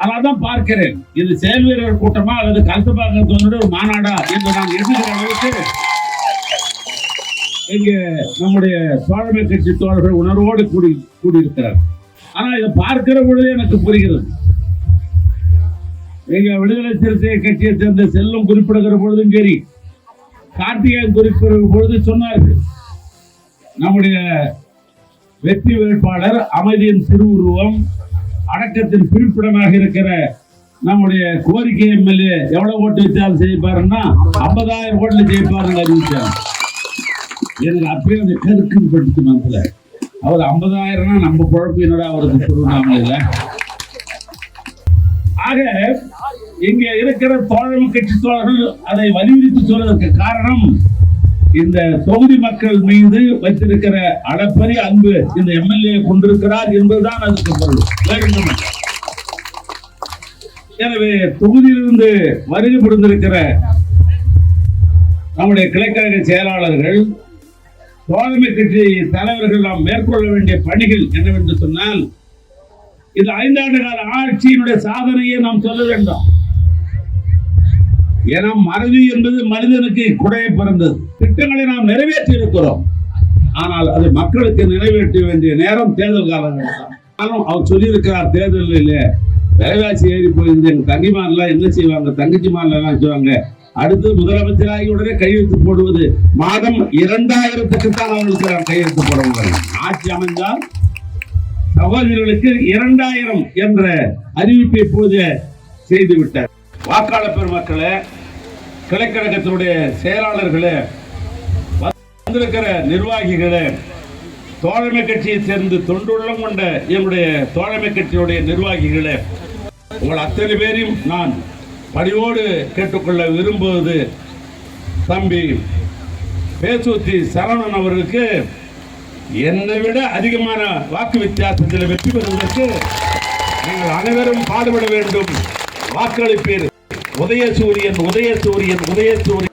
அதான் பார்க்கிறேன், இது செயல் வீரர் கூட்டமா அல்லது கருத்துப்பாக்கத்தோட ஒரு மாநாடா என்று நான் எண்ணுகிற அளவுக்கு இங்க நம்முடைய தோழமை கட்சி தோழர்கள் உணர்வோடு கூடியிருக்கிறார். ஆனா இதை பார்க்கிற பொழுது எனக்கு புரிகிறது. எங்க விடுதலை சிறுத்தை கட்சியை சேர்ந்த செல்லும் குறிப்பிடுகிற பொழுதும் சரி, கார்த்திகேயன் குறிப்பிடுகிற பொழுது சொன்னார்கள், நம்முடைய வெற்றி வேட்பாளர் அமைதியின் திருவுருவம், அடக்கத்தின் குறிப்பிடமாக இருக்கிற நம்முடைய கோரிக்கை எம்எல்ஏ எவ்வளவு ஓட்டு வச்சாலும் செய்யப்பாருன்னா 50,000 ஓட்டுல செய்யப்பாருன்னு அறிவிச்சாங்க. எனக்கு அப்படியே அந்த கருக்குன்னு படுத்து மனசுல, அவர் 50,000 நம்ம குழப்பம் என்னடா அவருக்கு சொல்லுவாங்க இல்ல. ஆக இங்க இருக்கிற தோழமை கட்சி தோழர்கள் அதை வலியுறுத்தி சொல்வதற்கு காரணம், இந்த தொகுதி மக்கள் மீது வைத்திருக்கிற அளப்பரிய அன்பு இந்த எம்எல்ஏ கொண்டிருக்கிறார் என்பதுதான் அதுக்கு பொருள். எனவே தொகுதியிலிருந்து வருகை புரிந்திருக்கிற நம்முடைய கிளைக்கழக செயலாளர்கள், தோழமை கட்சி தலைவர்கள் நாம் மேற்கொள்ள வேண்டிய பணிகள் என்னவென்று சொன்னால், இது 5 ஆண்டு கால ஆட்சியினுடைய சாதனையை நாம் சொல்ல வேண்டும். ஏன்னா மறதி என்பது மனிதனுக்கு குறைய பிறந்தது. திட்டங்களை நாம் நிறைவேற்றி இருக்கிறோம், ஆனால் அது மக்களுக்கு நிறைவேற்ற வேண்டிய நேரம் தேர்தல் காலங்கள் தான். அவர் சொல்லியிருக்கிறார், தேர்தலில் விலைவாசி ஏறி போயிருந்து எங்க தங்கிமாரெல்லாம் என்ன செய்வாங்க, தங்கச்சிமாரெல்லாம் செய்வாங்க, அடுத்து முதலமைச்சராகி உடனே கையெழுத்து போடுவது மாதம் 2000க்கு தான் அவர்களுக்கு கையெழுத்து போடுவாங்க. ஆட்சி அமைந்தால் சகோதரர்களுக்கு 2000 என்ற அறிவிப்பை இப்போது செய்துவிட்டார். வாக்காளர் பெருமக்களே, கிளைக்கழகத்தினுடைய செயலாளர்களே, வந்திருக்கிற நிர்வாகிகளே, தோழமை கட்சியை சேர்ந்து தொண்டுள்ளம் கொண்ட எங்களுடைய தோழமை கட்சியுடைய நிர்வாகிகளே, உங்கள் அத்தனை பேரையும் நான் பணியோடு கேட்டுக்கொள்ள விரும்புவது, தம்பி பேசூத்தி சரவணன் அவர்களுக்கு என்னை விட அதிகமான வாக்கு வித்தியாசத்தில் வெற்றி பெறுவதற்கு நீங்கள் அனைவரும் பாடுபட வேண்டும். வாக்களிப்பீர். உதயசூரியன் உதயசூரியன் உதயசூரியன்.